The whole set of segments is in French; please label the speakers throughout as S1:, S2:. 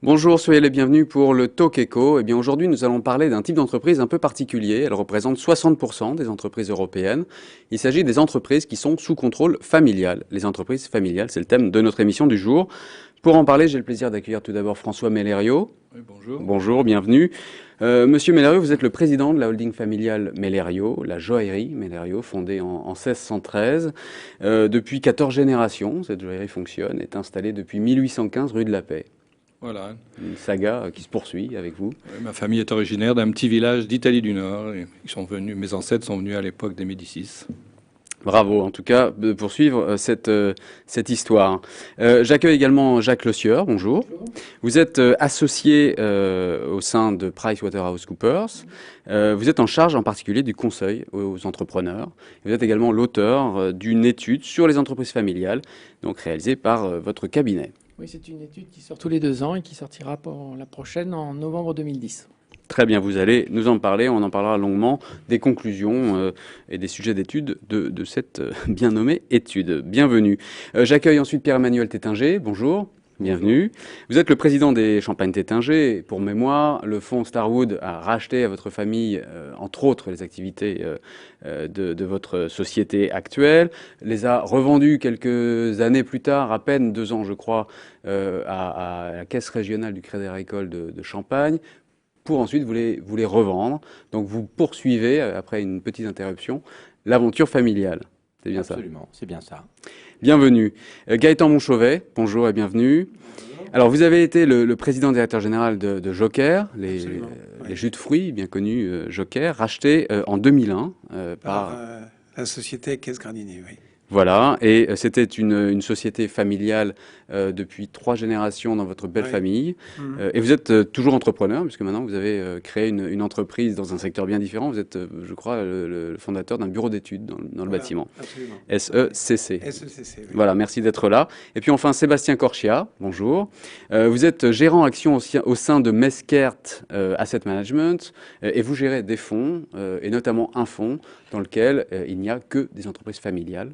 S1: Bonjour, soyez les bienvenus pour le Talk Eco. Eh bien, aujourd'hui, nous allons parler d'un type d'entreprise un peu particulier. Elle représente 60% des entreprises européennes. Il s'agit des entreprises qui sont sous contrôle familial. Les entreprises familiales, c'est le thème de notre émission du jour. Pour en parler, j'ai le plaisir d'accueillir tout d'abord François Mellerio.
S2: Oui, bonjour.
S1: Bonjour, bienvenue. Monsieur Mellerio, vous êtes le président de la holding familiale Mellerio, la joaillerie Mellerio, fondée en 1613. Depuis 14 générations, cette joaillerie fonctionne, est installée depuis 1815 rue de la Paix.
S2: Voilà.
S1: Une saga qui se poursuit avec vous.
S2: Ma famille est originaire d'un petit village d'Italie du Nord. Et mes ancêtres sont venus à l'époque des Médicis.
S1: Bravo, en tout cas, de poursuivre cette histoire. J'accueille également Jacques Le Sieur, bonjour.
S3: Bonjour.
S1: Vous êtes associé au sein de PricewaterhouseCoopers. Vous êtes en charge en particulier du conseil aux entrepreneurs. Vous êtes également l'auteur d'une étude sur les entreprises familiales, donc réalisée par votre cabinet.
S3: Oui, c'est une étude qui sort tous les 2 ans et qui sortira pour la prochaine en novembre 2010.
S1: Très bien, vous allez nous en parler, on en parlera longuement des conclusions et des sujets d'étude de cette bien nommée étude. Bienvenue. J'accueille ensuite Pierre-Emmanuel Tétinger, bonjour. Bienvenue. Vous êtes le président des Champagnes Tétinger. Pour mémoire, le fonds Starwood a racheté à votre famille, entre autres, les activités de votre société actuelle, les a revendues quelques années plus tard, à peine 2 ans je crois, à la Caisse régionale du Crédit Agricole de Champagne, pour ensuite vous les revendre. Donc vous poursuivez, après une petite interruption, l'aventure familiale. C'est bien ça?
S4: Absolument, c'est bien ça.
S1: Bienvenue. Gaëtan Monchauvet, bonjour et bienvenue. Alors vous avez été le président directeur général de Joker, les jus de fruits, bien connus Joker, rachetés en 2001
S5: par la société Caisse Grandinier, oui.
S1: Voilà, et c'était une société familiale depuis 3 générations dans votre belle
S5: Oui.
S1: famille. Et vous êtes toujours entrepreneur, puisque maintenant vous avez créé une entreprise dans un secteur bien différent. Vous êtes, je crois, le fondateur d'un bureau d'études dans le
S5: Voilà,
S1: bâtiment.
S5: Absolument.
S1: SECC.
S5: SECC, oui.
S1: Voilà, merci d'être là. Et puis enfin, Sébastien Corchia, bonjour. Vous êtes gérant action au sein de Meskert Asset Management, et vous gérez des fonds, et notamment un fonds dans lequel il n'y a que des entreprises familiales.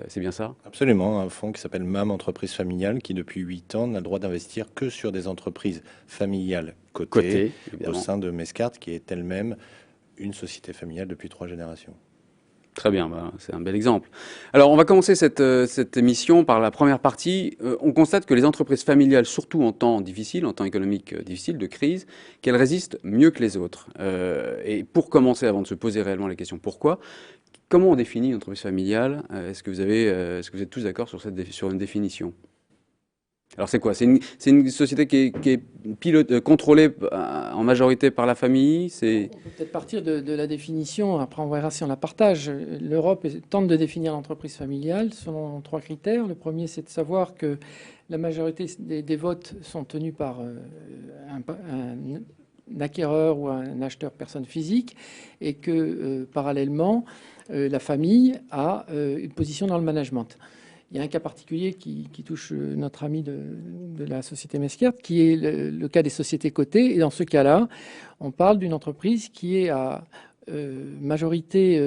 S1: C'est bien ça?
S4: Absolument, un fonds qui s'appelle MAM Entreprise Familiale, qui depuis 8 ans n'a le droit d'investir que sur des entreprises familiales cotées
S1: Côté,
S4: au
S1: évidemment.
S4: sein de Mescart, qui est elle-même une société familiale depuis 3 générations.
S1: Très bien, bah, c'est un bel exemple. Alors, on va commencer cette émission par la première partie. On constate que les entreprises familiales, surtout en temps difficile, en temps économique difficile, de crise, qu'elles résistent mieux que les autres. Et pour commencer, avant de se poser réellement la question pourquoi, comment on définit une entreprise familiale? Est-ce que vous êtes tous d'accord sur une définition? Alors c'est quoi? C'est une société qui est contrôlée en majorité par la famille?
S3: On peut peut-être partir de la définition, après on verra si on la partage. L'Europe tente de définir l'entreprise familiale selon 3 critères. Le premier, c'est de savoir que la majorité des votes sont tenus par un acquéreur ou un acheteur personne physique et que parallèlement, la famille a une position dans le management. Il y a un cas particulier qui touche notre ami de la société Mesquert, qui est le cas des sociétés cotées. Et dans ce cas-là, on parle d'une entreprise qui est à majorité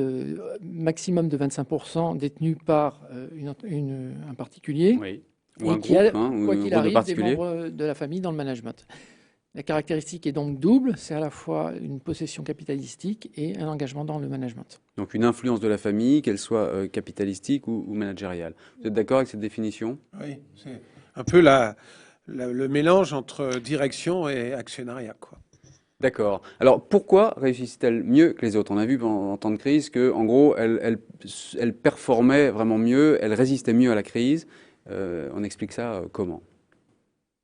S3: maximum de 25% détenue par un particulier.
S1: Oui.
S3: Et
S1: Ou un
S3: qui
S1: groupe,
S3: a,
S1: ou
S3: quoi
S1: un
S3: qu'il
S1: groupe de
S3: arrive, des
S1: particuliers?
S3: membres de la famille dans le management. La caractéristique est donc double, c'est à la fois une possession capitalistique et un engagement dans le management.
S1: Donc une influence de la famille, qu'elle soit capitalistique ou managériale. Vous êtes d'accord avec cette définition?
S5: Oui, c'est un peu le mélange entre direction et actionnariat, quoi.
S1: D'accord. Alors pourquoi réussissent-elles mieux que les autres? On a vu en temps de crise que, en gros, elles performaient vraiment mieux, elles résistaient mieux à la crise. On explique ça comment?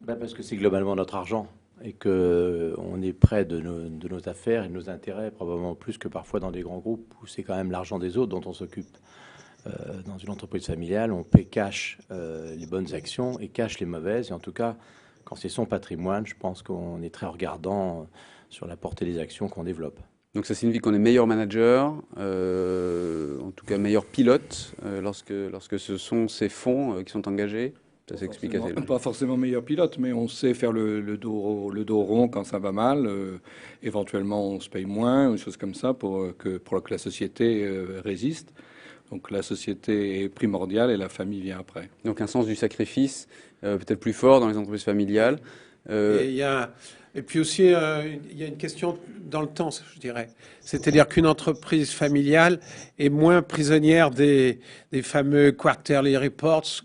S4: Parce que c'est globalement notre argent et qu'on est près de nos affaires et de nos intérêts, probablement plus que parfois dans des grands groupes où c'est quand même l'argent des autres dont on s'occupe. Dans une entreprise familiale, on paie cash les bonnes actions et cash les mauvaises. Et en tout cas, quand c'est son patrimoine, je pense qu'on est très regardant sur la portée des actions qu'on développe.
S1: Donc ça signifie qu'on est meilleur manager, en tout cas meilleur pilote, lorsque ce sont ces fonds qui sont engagés. Ça s'explique assez bien.
S2: Pas forcément meilleur pilote, mais on sait faire le dos rond quand ça va mal. Éventuellement, on se paye moins, une chose comme ça, pour que la société résiste. Donc la société est primordiale et la famille vient après.
S1: Donc un sens du sacrifice peut-être plus fort dans les entreprises familiales.
S5: Et puis aussi, il y a une question dans le temps, je dirais. C'est-à-dire qu'une entreprise familiale est moins prisonnière des fameux quarterly reports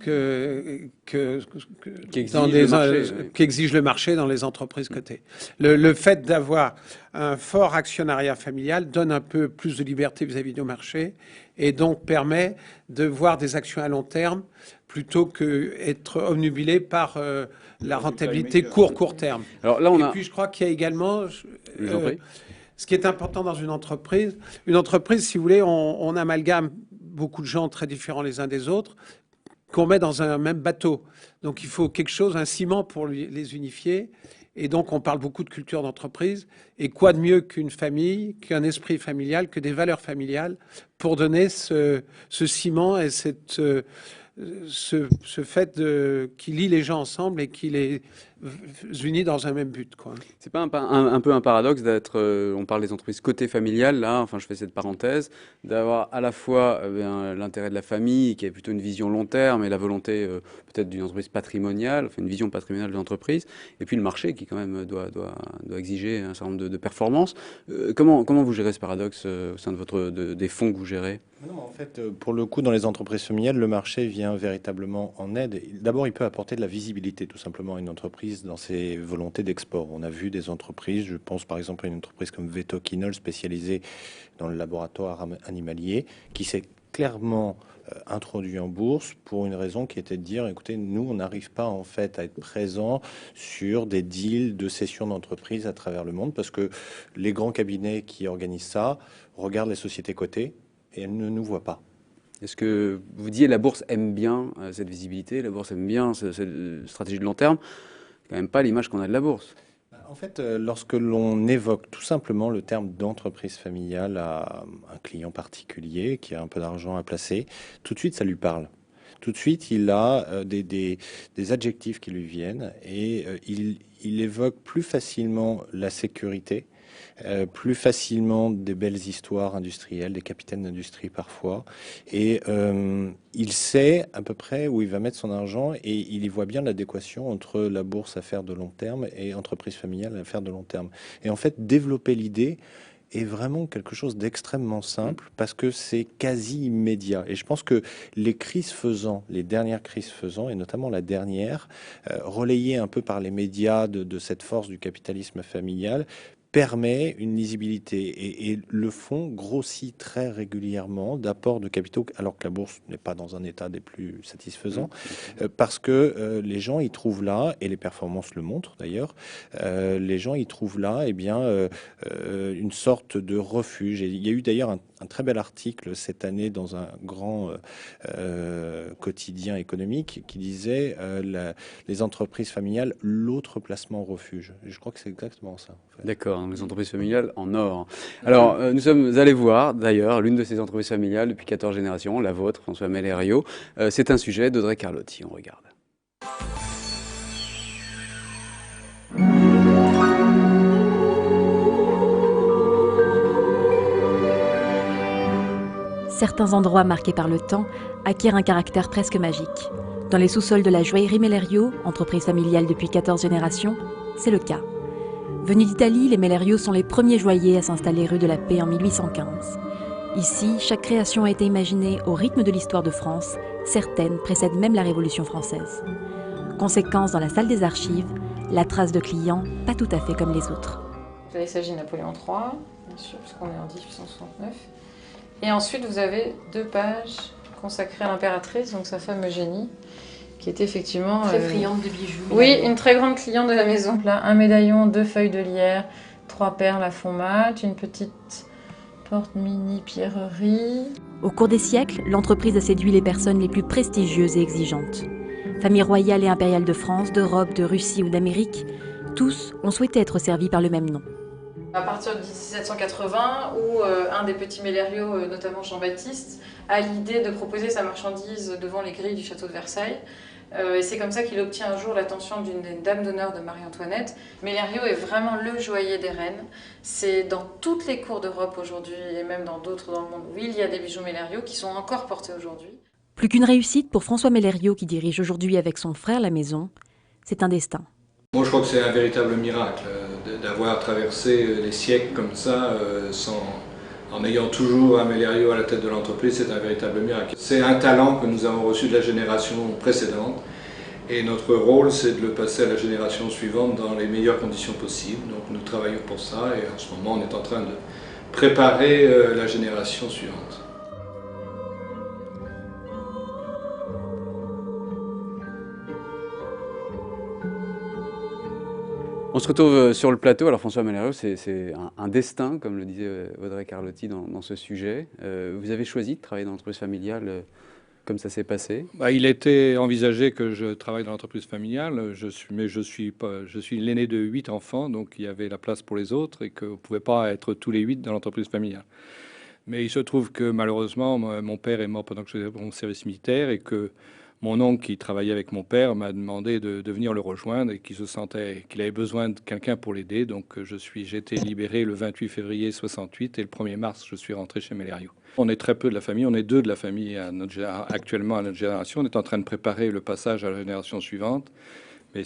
S5: qu'exige le marché dans les entreprises cotées. Le fait d'avoir un fort actionnariat familial donne un peu plus de liberté vis-à-vis du marché et donc permet de voir des actions à long terme plutôt qu'être obnubilé par la rentabilité court terme.
S1: Alors là,
S5: Puis je crois qu'il y a également ce qui est important dans une entreprise, si vous voulez, on amalgame beaucoup de gens très différents les uns des autres qu'on met dans un même bateau. Donc il faut quelque chose, un ciment pour les unifier. Et donc on parle beaucoup de culture d'entreprise. Et quoi de mieux qu'une famille, qu'un esprit familial, que des valeurs familiales pour donner ce ciment et ce fait qui lie les gens ensemble et qui les unit dans un même but, quoi.
S1: C'est pas un peu un paradoxe d'être, on parle des entreprises cotées familiales, là, enfin je fais cette parenthèse, d'avoir à la fois l'intérêt de la famille, qui est plutôt une vision long terme, et la volonté peut-être d'une entreprise patrimoniale, enfin une vision patrimoniale de l'entreprise, et puis le marché qui quand même doit exiger un certain nombre de performances. Comment vous gérez ce paradoxe au sein de des fonds que vous gérez?
S6: Non, en fait, pour le coup, dans les entreprises familiales, le marché vient véritablement en aide. D'abord, il peut apporter de la visibilité, tout simplement, à une entreprise dans ses volontés d'export. On a vu des entreprises, je pense par exemple à une entreprise comme Vetoquinol, spécialisée dans le laboratoire animalier, qui s'est clairement introduit en bourse pour une raison qui était de dire, écoutez, nous, on n'arrive pas en fait à être présent sur des deals de cession d'entreprise à travers le monde, parce que les grands cabinets qui organisent ça regardent les sociétés cotées, et elle ne nous voit pas.
S1: Est-ce que vous disiez la bourse aime bien cette visibilité, la bourse aime bien cette stratégie de long terme? C'est quand même pas l'image qu'on a de la bourse.
S6: En fait, lorsque l'on évoque tout simplement le terme d'entreprise familiale à un client particulier qui a un peu d'argent à placer, tout de suite ça lui parle. Tout de suite, il a des adjectifs qui lui viennent et il évoque plus facilement la sécurité, plus facilement des belles histoires industrielles, des capitaines d'industrie parfois, et il sait à peu près où il va mettre son argent et il y voit bien l'adéquation entre la bourse à faire de long terme et entreprise familiale à faire de long terme. Et en fait, développer l'idée est vraiment quelque chose d'extrêmement simple parce que c'est quasi immédiat. Et je pense que les dernières crises faisant, et notamment la dernière, relayée un peu par les médias de cette force du capitalisme familial, permet une lisibilité et le fonds grossit très régulièrement d'apports de capitaux alors que la bourse n'est pas dans un état des plus satisfaisants parce que les gens y trouvent là, et les performances le montrent d'ailleurs, les gens y trouvent là une sorte de refuge. Et il y a eu d'ailleurs un très bel article cette année dans un grand quotidien économique qui disait les entreprises familiales, l'autre placement refuge. Et je crois que c'est exactement ça. En fait.
S1: D'accord, les entreprises familiales en or. Alors, nous sommes allés voir d'ailleurs l'une de ces entreprises familiales depuis 14 générations, la vôtre, François Mellerio. C'est un sujet d'Audrey Carlotti, on regarde.
S7: Certains endroits marqués par le temps acquièrent un caractère presque magique. Dans les sous-sols de la joaillerie Mellerio, entreprise familiale depuis 14 générations, c'est le cas. Venus d'Italie, les Mellerio sont les premiers joailliers à s'installer rue de la Paix en 1815. Ici, chaque création a été imaginée au rythme de l'histoire de France. Certaines précèdent même la Révolution française. Conséquence, dans la salle des archives, la trace de clients pas tout à fait comme les autres.
S8: Là, il s'agit de Napoléon III, bien sûr, puisqu'on est en 1869. Et ensuite, vous avez 2 pages consacrées à l'impératrice, donc sa femme Eugénie, qui était effectivement...
S7: Très friande de bijoux.
S8: Oui, une très grande cliente de la maison. Là, un médaillon, 2 feuilles de lierre, 3 perles à fond mat, une petite porte-mini pierrerie.
S7: Au cours des siècles, l'entreprise a séduit les personnes les plus prestigieuses et exigeantes. Familles royales et impériales de France, d'Europe, de Russie ou d'Amérique, tous ont souhaité être servis par le même nom.
S8: À partir de 1780, où un des petits Mellerio, notamment Jean-Baptiste, a l'idée de proposer sa marchandise devant les grilles du château de Versailles. Et c'est comme ça qu'il obtient un jour l'attention d'une des dames d'honneur de Marie-Antoinette. Mellerio est vraiment le joaillier des reines. C'est dans toutes les cours d'Europe aujourd'hui, et même dans d'autres dans le monde où il y a des bijoux Mellerio qui sont encore portés aujourd'hui.
S7: Plus qu'une réussite pour François Mellerio qui dirige aujourd'hui avec son frère la maison, c'est un destin.
S2: Moi, je crois que c'est un véritable miracle d'avoir traversé les siècles comme ça, en ayant toujours un Melerio à la tête de l'entreprise. C'est un véritable miracle. C'est un talent que nous avons reçu de la génération précédente. Et notre rôle, c'est de le passer à la génération suivante dans les meilleures conditions possibles. Donc nous travaillons pour ça et en ce moment, on est en train de préparer la génération suivante.
S1: On se retrouve sur le plateau. Alors François Melerio, c'est un destin, comme le disait Audrey Carlotti dans ce sujet. Vous avez choisi de travailler dans l'entreprise familiale comme ça s'est passé?
S2: Il était envisagé que je travaille dans l'entreprise familiale, mais je suis l'aîné de 8 enfants, donc il y avait la place pour les autres et qu'on ne pouvait pas être tous les 8 dans l'entreprise familiale. Mais il se trouve que malheureusement, mon père est mort pendant que je faisais mon service militaire et que mon oncle qui travaillait avec mon père m'a demandé de venir le rejoindre et qu'il avait besoin de quelqu'un pour l'aider. Donc j'ai été libéré le 28 février 68 et le 1er mars, je suis rentré chez Melerio. On est très peu de la famille, on est 2 de la famille actuellement à notre génération. On est en train de préparer le passage à la génération suivante. Mais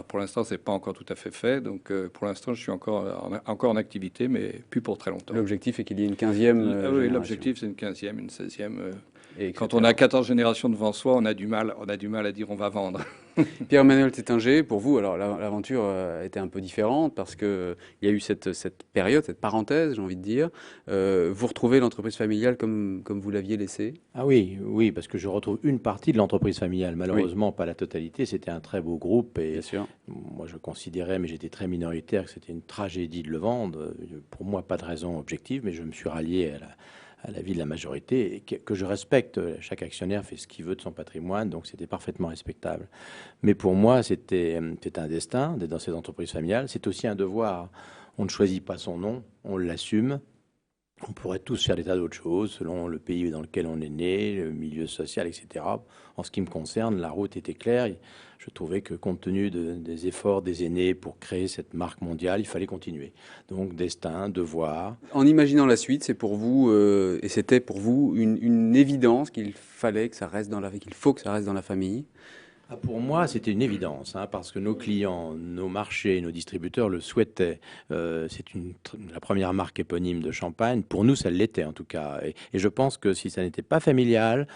S2: pour l'instant, c'est pas encore tout à fait fait. Donc, pour l'instant, je suis encore en activité, mais plus pour très longtemps.
S1: L'objectif est qu'il y ait une 15e
S2: Oui, l'objectif, c'est une 15e, une 16e. Et quand on a 14 générations devant soi, on a du mal à dire on va vendre.
S1: Pierre-Emmanuel Tétinger, pour vous, alors l'aventure était un peu différente parce qu'il y a eu cette période, cette parenthèse, j'ai envie de dire. Vous retrouvez l'entreprise familiale comme vous l'aviez laissée?
S4: Ah oui, parce que je retrouve une partie de l'entreprise familiale. Malheureusement, pas la totalité. C'était un très beau groupe. Et
S1: bien sûr.
S4: Moi, je considérais, mais j'étais très minoritaire, que c'était une tragédie de le vendre. Pour moi, pas de raison objective, mais je me suis rallié à l'avis de la majorité, et que je respecte. Chaque actionnaire fait ce qu'il veut de son patrimoine, donc c'était parfaitement respectable. Mais pour moi, c'était un destin d'être dans cette entreprise familiale. C'est aussi un devoir. On ne choisit pas son nom, on l'assume. On pourrait tous faire des tas d'autres choses, selon le pays dans lequel on est né, le milieu social, etc. En ce qui me concerne, la route était claire. Je trouvais que, compte tenu des efforts des aînés pour créer cette marque mondiale, il fallait continuer. Donc, destin, devoir.
S1: En imaginant la suite, c'est pour vous, et c'était pour vous, une évidence qu'il fallait que ça reste qu'il faut que ça reste dans la famille?
S4: Pour moi, c'était une évidence, parce que nos clients, nos marchés, nos distributeurs le souhaitaient. C'est la première marque éponyme de champagne. Pour nous, ça l'était en tout cas. Et je pense que si ça n'était pas familial,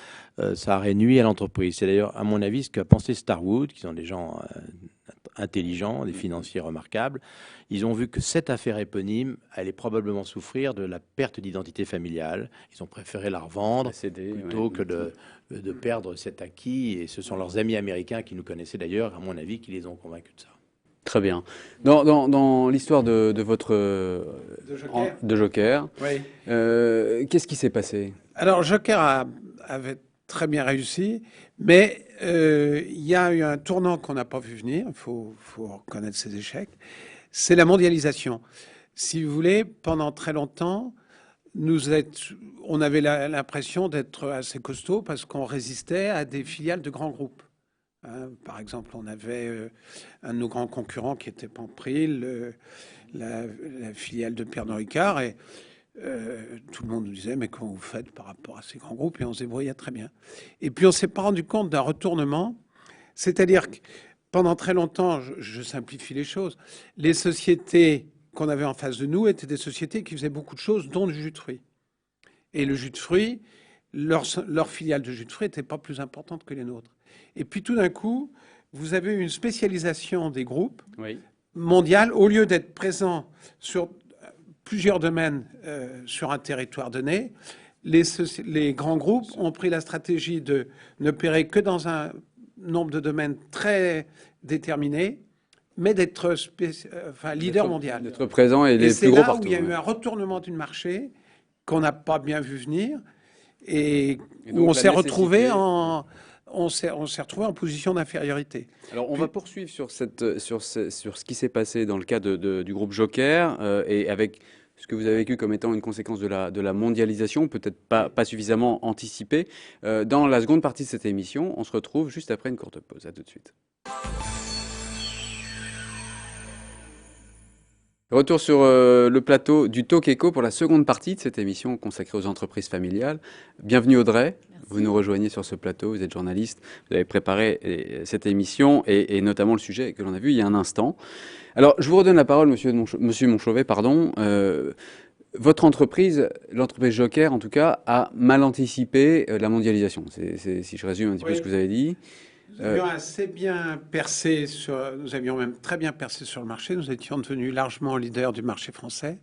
S4: ça aurait nui à l'entreprise. C'est d'ailleurs, à mon avis, ce qu'a pensé Starwood, qui sont des gens intelligents, des financiers remarquables. Ils ont vu que cette affaire éponyme allait probablement souffrir de la perte d'identité familiale. Ils ont préféré la revendre plutôt que de perdre cet acquis. Et ce sont leurs amis américains qui nous connaissaient d'ailleurs, à mon avis, qui les ont convaincus de ça.
S1: Très bien. Dans l'histoire de votre de Joker,
S5: oui.
S1: Qu'est-ce qui s'est passé?
S5: Alors, Joker avait très bien réussi, mais il y a eu un tournant qu'on n'a pas vu venir, il faut reconnaître ses échecs, c'est la mondialisation. Si vous voulez, pendant très longtemps, on avait l'impression d'être assez costaud parce qu'on résistait à des filiales de grands groupes. Par exemple, on avait un de nos grands concurrents qui était Pampril, la filiale de Pernod Ricard, et tout le monde nous disait mais comment vous faites par rapport à ces grands groupes, et on se débrouillait très bien. Et puis on s'est pas rendu compte d'un retournement, c'est-à-dire que pendant très longtemps, je simplifie les choses, les sociétés qu'on avait en face de nous étaient des sociétés qui faisaient beaucoup de choses, dont du jus de fruits. Et le jus de fruits, leur filiale de jus de fruits n'était pas plus importante que les nôtres. Et puis tout d'un coup, vous avez une spécialisation des groupes mondiales, au lieu d'être présents sur plusieurs domaines sur un territoire donné. Les grands groupes ont pris la stratégie de n'opérer que dans un nombre de domaines très déterminés, mais d'être leader mondial.
S1: D'être présent et les plus gros partout.
S5: C'est là où il y a eu un retournement du marché qu'on n'a pas bien vu venir et où on s'est retrouvé en position d'infériorité.
S1: Alors, on va poursuivre sur ce qui s'est passé dans le cas du groupe Joker et avec ce que vous avez vécu comme étant une conséquence de la mondialisation, peut-être pas suffisamment anticipée. Dans la seconde partie de cette émission, on se retrouve juste après une courte pause. À tout de suite. Retour sur le plateau du Talk Eco pour la seconde partie de cette émission consacrée aux entreprises familiales. Bienvenue Audrey. vous nous rejoignez sur ce plateau. Vous êtes journaliste, vous avez préparé cette émission et notamment le sujet que l'on a vu il y a un instant. Alors, je vous redonne la parole, monsieur Montchauvet, pardon. Votre entreprise, l'entreprise Joker en tout cas, a mal anticipé la mondialisation. Si je résume un petit peu ce que vous avez dit.
S5: Nous avions assez bien percé nous avions même très bien percé sur le marché. Nous étions devenus largement leaders du marché français.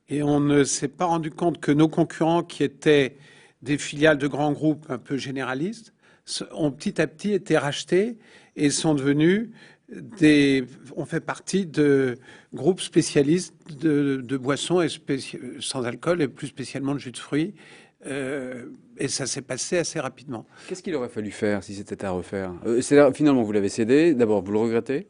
S5: Et on ne s'est pas rendu compte que nos concurrents, qui étaient des filiales de grands groupes un peu généralistes, ont petit à petit été rachetés et sont devenus on fait partie de groupes spécialistes de boissons sans alcool et plus spécialement de jus de fruits. Et ça s'est passé assez rapidement.
S1: Qu'est-ce qu'il aurait fallu faire si c'était à refaire? Finalement, vous l'avez cédé. D'abord, vous le regrettez?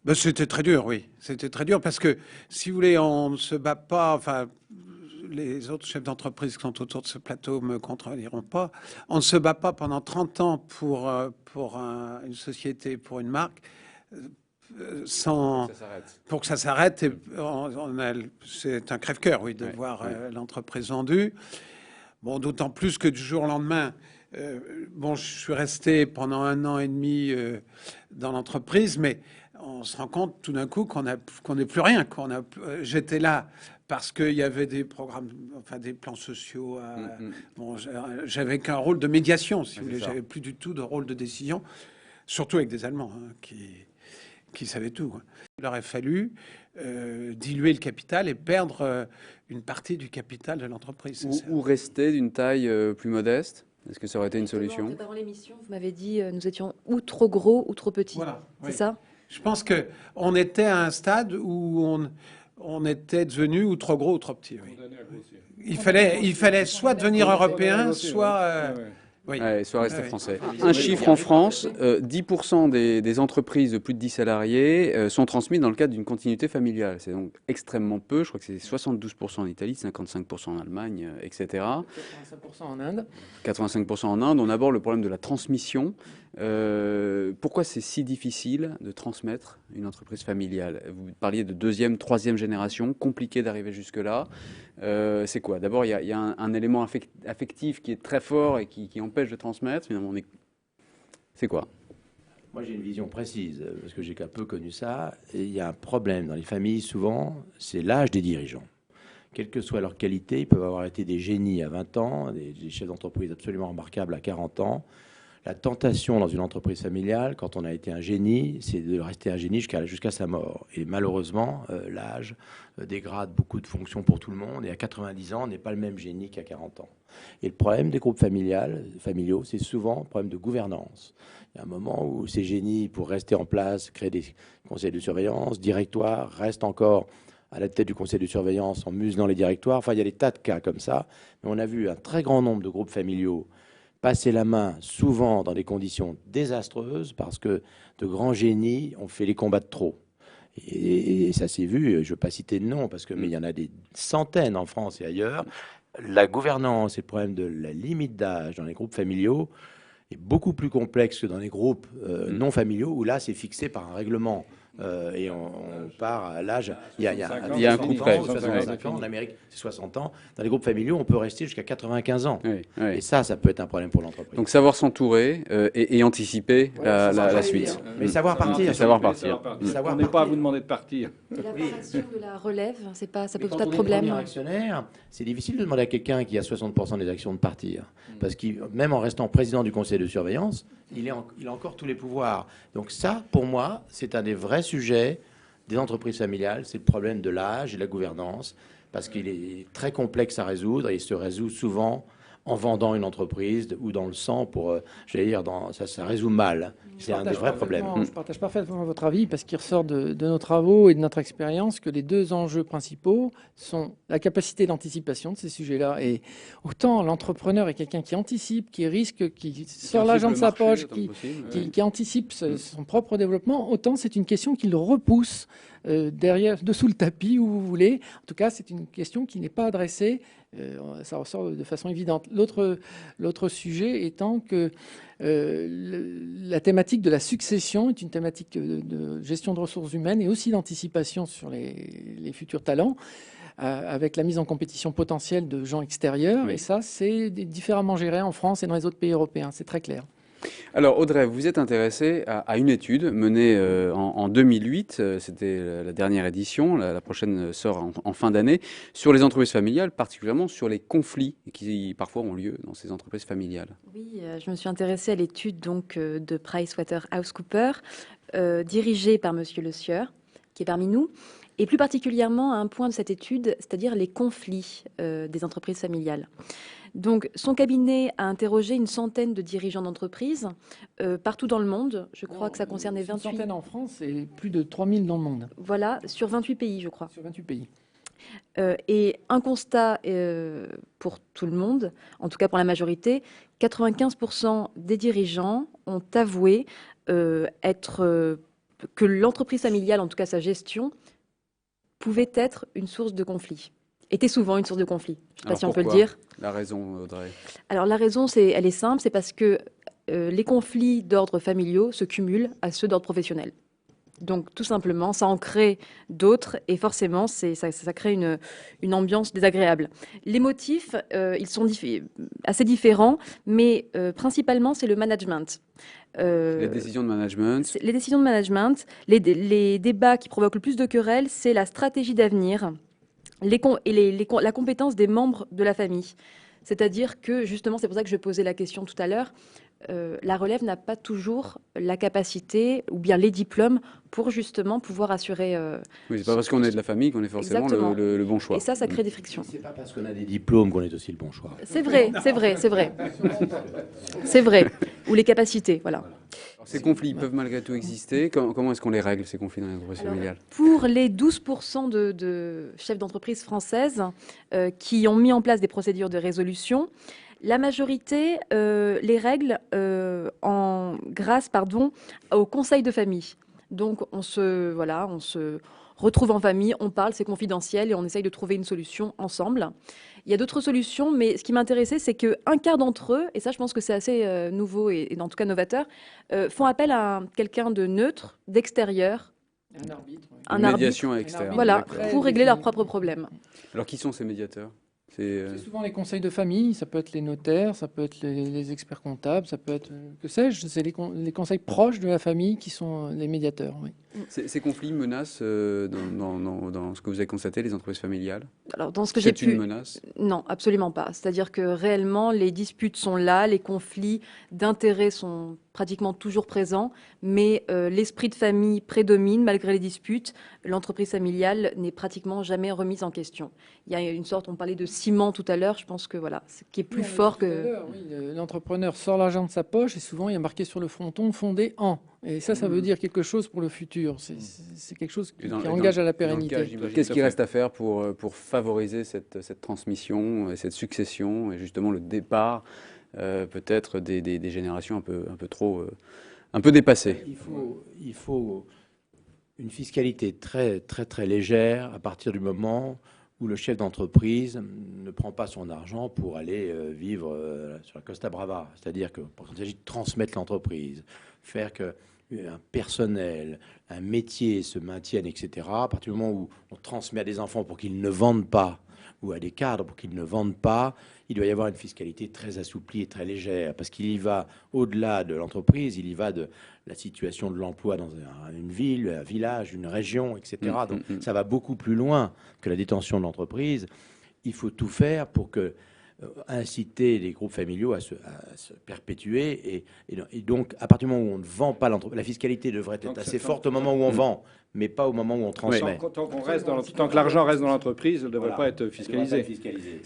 S5: Ben, c'était très dur, oui. C'était très dur parce que, si vous voulez, on ne se bat pas. Enfin, les autres chefs d'entreprise qui sont autour de ce plateau me contrediront pas. On ne se bat pas pendant 30 ans pour une société, pour une marque, pour que ça s'arrête. C'est un crève-cœur, oui, de voir l'entreprise vendue. Bon, d'autant plus que du jour au lendemain, je suis resté pendant 1 an et demi dans l'entreprise, mais on se rend compte tout d'un coup qu'on n'est plus rien. J'étais là parce qu'il y avait des programmes, enfin des plans sociaux. J'avais qu'un rôle de médiation, si vous voulez. J'avais plus du tout de rôle de décision, surtout avec des Allemands qui savaient tout. Il aurait fallu diluer le capital et perdre une partie du capital de l'entreprise.
S1: Ou rester d'une taille plus modeste. Est-ce que ça aurait été une solution?
S7: En préparant l'émission, vous m'avez dit nous étions ou trop gros ou trop petits.
S5: Voilà,
S7: c'est ça?
S5: Je pense qu'on était à un stade où on était devenu ou trop gros ou trop petit. Oui. Il fallait soit devenir européen, soit...
S1: soit rester français. Un chiffre en France, 10% des entreprises de plus de 10 salariés sont transmises dans le cadre d'une continuité familiale. C'est donc extrêmement peu. Je crois que c'est 72% en Italie, 55% en Allemagne, etc.
S3: 85% en Inde.
S1: 85% en Inde. On aborde le problème de la transmission. Pourquoi c'est si difficile de transmettre une entreprise familiale? Vous parliez de 2e, 3e génération, compliqué d'arriver jusque-là. C'est quoi? D'abord, il y a un élément affectif qui est très fort et qui empêche de transmettre. Finalement, c'est quoi?
S4: Moi, j'ai une vision précise, parce que j'ai qu'un peu connu ça. Et il y a un problème dans les familles, souvent, c'est l'âge des dirigeants. Quelle que soit leur qualité, ils peuvent avoir été des génies à 20 ans, des chefs d'entreprise absolument remarquables à 40 ans. La tentation dans une entreprise familiale, quand on a été un génie, c'est de rester un génie jusqu'à sa mort. Et malheureusement, l'âge dégrade beaucoup de fonctions pour tout le monde. Et à 90 ans, on n'est pas le même génie qu'à 40 ans. Et le problème des groupes familiaux, c'est souvent un problème de gouvernance. Il y a un moment où ces génies, pour rester en place, créent des conseils de surveillance, directoires, restent encore à la tête du conseil de surveillance en muselant les directoires. Enfin, il y a des tas de cas comme ça. Mais on a vu un très grand nombre de groupes familiaux passer la main, souvent dans des conditions désastreuses, parce que de grands génies ont fait les combats de trop. Et ça s'est vu, je ne veux pas citer de nom, mais il y en a des centaines en France et ailleurs. La gouvernance et le problème de la limite d'âge dans les groupes familiaux est beaucoup plus complexe que dans les groupes non familiaux, où là, c'est fixé par un règlement. Et on part à l'âge. Il y a
S1: un coup près.
S4: 65 ans. En Amérique, c'est 60 ans. Dans les groupes familiaux, on peut rester jusqu'à 95 ans.
S1: Oui.
S4: Et ça peut être un problème pour l'entreprise.
S1: Donc savoir s'entourer et anticiper la suite.
S4: Mais savoir partir.
S2: On n'est pas à vous demander de partir.
S7: Et la formation de la relève, ça pose
S4: Quand
S7: pas de
S4: on est
S7: problème.
S4: premier actionnaire, c'est difficile de demander à quelqu'un qui a 60% des actions de partir. Parce que même en restant président du conseil de surveillance, il a encore tous les pouvoirs. Donc ça, pour moi, c'est un des vrais sujets des entreprises familiales. C'est le problème de l'âge et de la gouvernance. Parce qu'il est très complexe à résoudre et il se résout souvent en vendant une entreprise ou dans le sang pour, ça résout mal. C'est un des vrais problèmes.
S3: Je partage parfaitement votre avis parce qu'il ressort de nos travaux et de notre expérience que les 2 enjeux principaux sont la capacité d'anticipation de ces sujets-là. Et autant l'entrepreneur est quelqu'un qui anticipe, qui risque, qui sort l'argent de sa poche, qui anticipe son propre développement, autant c'est une question qu'il repousse dessous le tapis où vous voulez. En tout cas, c'est une question qui n'est pas adressée. Ça ressort de façon évidente. L'autre sujet étant que la thématique de la succession est une thématique de gestion de ressources humaines et aussi d'anticipation sur les futurs talents. avec la mise en compétition potentielle de gens extérieurs.
S1: Oui.
S3: Et ça, c'est différemment géré en France et dans les autres pays européens. C'est très clair.
S1: Alors Audrey, vous êtes intéressée à une étude menée en 2008, c'était la dernière édition, la prochaine sort en fin d'année, sur les entreprises familiales, particulièrement sur les conflits qui parfois ont lieu dans ces entreprises familiales.
S7: Oui, je me suis intéressée à l'étude donc de PricewaterhouseCoopers, dirigée par Monsieur Le Sieur, qui est parmi nous, et plus particulièrement à un point de cette étude, c'est-à-dire les conflits des entreprises familiales. Donc, son cabinet a interrogé une centaine de dirigeants d'entreprises partout dans le monde. Je crois que ça concernait
S3: Une
S7: 28.
S3: centaine en France et plus de 3000 dans le monde.
S7: Voilà, sur 28 pays, je crois.
S3: Sur 28 pays.
S7: Et un constat pour tout le monde, en tout cas pour la majorité, 95% des dirigeants ont avoué que l'entreprise familiale, en tout cas sa gestion, pouvait être une source de conflit. Était souvent une source de conflit. Je ne sais pas si on peut le dire.
S1: La raison, Audrey.
S7: Alors la raison, elle est simple, c'est parce que les conflits d'ordre familiaux se cumulent à ceux d'ordre professionnel. Donc tout simplement, ça en crée d'autres et forcément, ça crée une ambiance désagréable. Les motifs, ils sont assez différents, mais principalement, c'est le management.
S1: Les décisions de management.
S7: Les décisions de management, les débats qui provoquent le plus de querelles, c'est la stratégie d'avenir la compétence des membres de la famille. C'est-à-dire que, justement, c'est pour ça que je posais la question tout à l'heure, la relève n'a pas toujours la capacité ou bien les diplômes pour justement pouvoir assurer...
S1: Oui, c'est pas parce qu'on est de la famille qu'on est forcément le bon choix.
S7: Et ça crée des frictions.
S4: C'est pas parce qu'on a des diplômes qu'on est aussi le bon choix.
S7: C'est vrai. C'est vrai. Ou les capacités, voilà.
S1: Alors, ces conflits peuvent malgré tout exister. Comment est-ce qu'on les règle, ces conflits dans les entreprises familiales?
S7: Pour les 12% de chefs d'entreprise françaises qui ont mis en place des procédures de résolution, la majorité les règle grâce au conseil de famille. Donc on se retrouve en famille, on parle, c'est confidentiel et on essaye de trouver une solution ensemble. Il y a d'autres solutions, mais ce qui m'intéressait, c'est qu'un quart d'entre eux, et ça je pense que c'est assez nouveau et en tout cas novateur, font appel à quelqu'un de neutre, d'extérieur.
S3: Un arbitre.
S7: Un
S1: Une
S7: arbitre.
S1: médiation externe.
S7: Voilà,
S1: D'accord.
S7: pour régler leurs propres problèmes.
S1: Alors qui sont ces médiateurs?
S3: C'est souvent les conseils de famille, ça peut être les notaires, ça peut être les experts comptables, ça peut être, que sais-je, c'est les conseils proches de la famille qui sont les médiateurs. Oui.
S1: Ces conflits menacent dans ce que vous avez constaté, les entreprises familiales?
S7: Alors, dans ce que j'ai
S1: C'est une menace?
S7: Non, absolument pas. C'est-à-dire que réellement, les disputes sont là, les conflits d'intérêts sont pratiquement toujours présents, mais l'esprit de famille prédomine malgré les disputes. L'entreprise familiale n'est pratiquement jamais remise en question. Il y a une sorte, on parlait de ciment tout à l'heure, je pense que voilà, ce qui est plus fort que...
S3: L'entrepreneur sort l'argent de sa poche et souvent il y a marqué sur le fronton fondé en. Et ça veut dire quelque chose pour le futur. C'est quelque chose qui engage à la pérennité.
S1: Qu'est-ce qu'il reste à faire pour favoriser cette transmission et cette succession et justement le départ peut-être des générations un peu dépassées?
S4: Il faut une fiscalité très, très, très légère à partir du moment où le chef d'entreprise ne prend pas son argent pour aller vivre sur la Costa Brava. C'est-à-dire que quand il s'agit de transmettre l'entreprise, faire que un personnel, un métier se maintienne, etc., à partir du moment où on transmet à des enfants pour qu'ils ne vendent pas, ou à des cadres pour qu'ils ne vendent pas, il doit y avoir une fiscalité très assouplie et très légère, parce qu'il y va au-delà de l'entreprise, il y va de la situation de l'emploi dans une ville, un village, une région, etc. Donc ça va beaucoup plus loin que la détention de l'entreprise. Il faut tout faire pour inciter les groupes familiaux à se perpétuer. Et donc, à partir du moment où on ne vend pas l'entreprise, la fiscalité devrait être assez forte au moment où on vend, mais pas au moment où on transmet.
S2: Tant que l'argent reste dans l'entreprise, elle ne devrait pas être fiscalisée.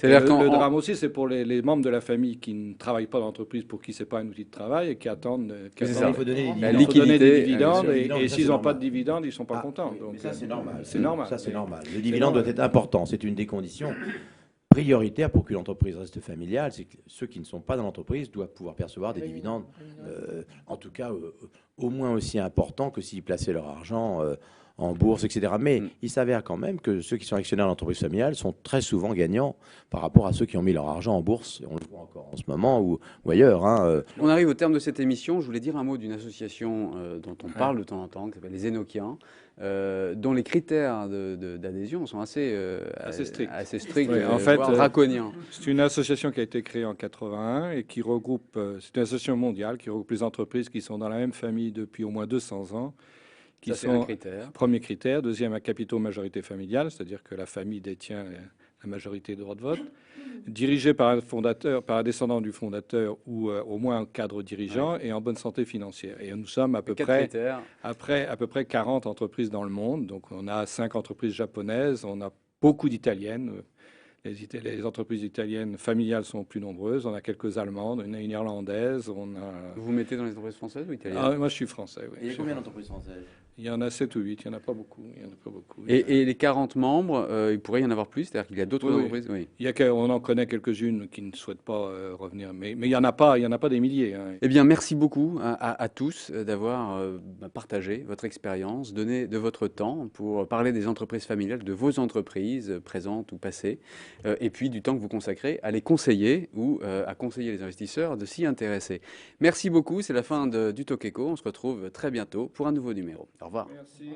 S2: Le drame aussi, c'est pour les membres de la famille qui ne travaillent pas dans l'entreprise, pour qui ce n'est pas un outil de travail et qui attendent.
S4: Il faut donner
S2: des dividendes. Et s'ils n'ont pas de dividendes, ils ne sont pas contents. Donc,
S4: ça, c'est normal.
S2: C'est normal.
S4: Ça, c'est normal. Le dividende doit être important. C'est une des conditions prioritaire pour qu'une entreprise reste familiale, c'est que ceux qui ne sont pas dans l'entreprise doivent pouvoir percevoir des dividendes, en tout cas au moins aussi importants que s'ils plaçaient leur argent en bourse, etc. Mais il s'avère quand même que ceux qui sont actionnaires de l'entreprise familiale sont très souvent gagnants par rapport à ceux qui ont mis leur argent en bourse. On le voit encore en ce moment ou ailleurs.
S1: On arrive au terme de cette émission. Je voulais dire un mot d'une association dont on parle de temps en temps, qui s'appelle les Enochiens, dont les critères d'adhésion sont assez stricts,
S2: Oui, en fait,
S1: voire draconiens.
S2: C'est une association qui a été créée en 81 et qui regroupe, c'est une association mondiale qui regroupe les entreprises qui sont dans la même famille depuis au moins 200 ans. Qui
S1: Ça, c'est un
S2: sont,
S1: critère.
S2: premier critère. Deuxième, à capitaux majorité familiale, c'est-à-dire que la famille détient la majorité des droits de vote. Dirigé par un fondateur, par un descendant du fondateur ou au moins un cadre dirigeant et en bonne santé financière. Et nous sommes à peu près 40 entreprises dans le monde. Donc on a 5 entreprises japonaises, on a beaucoup d'italiennes. Les entreprises italiennes familiales sont plus nombreuses. On a quelques allemandes, une irlandaise. Vous
S1: vous mettez dans les entreprises françaises ou italiennes?
S2: Moi, je suis français. Oui.
S4: Il y a combien d'entreprises françaises?
S2: Il y en a 7 ou 8. Il n'y en a pas beaucoup.
S1: Et les 40 membres, il pourrait y en avoir plus? C'est-à-dire qu'il y a d'autres entreprises? Oui.
S2: On en connaît quelques-unes qui ne souhaitent pas revenir. Mais il n'y en a pas des milliers. Hein.
S1: Eh bien, merci beaucoup à tous d'avoir partagé votre expérience, donné de votre temps pour parler des entreprises familiales, de vos entreprises présentes ou passées, et puis du temps que vous consacrez à les conseiller ou à conseiller les investisseurs de s'y intéresser. Merci beaucoup, c'est la fin du Talk Eco. On se retrouve très bientôt pour un nouveau numéro. Au revoir.
S2: Merci.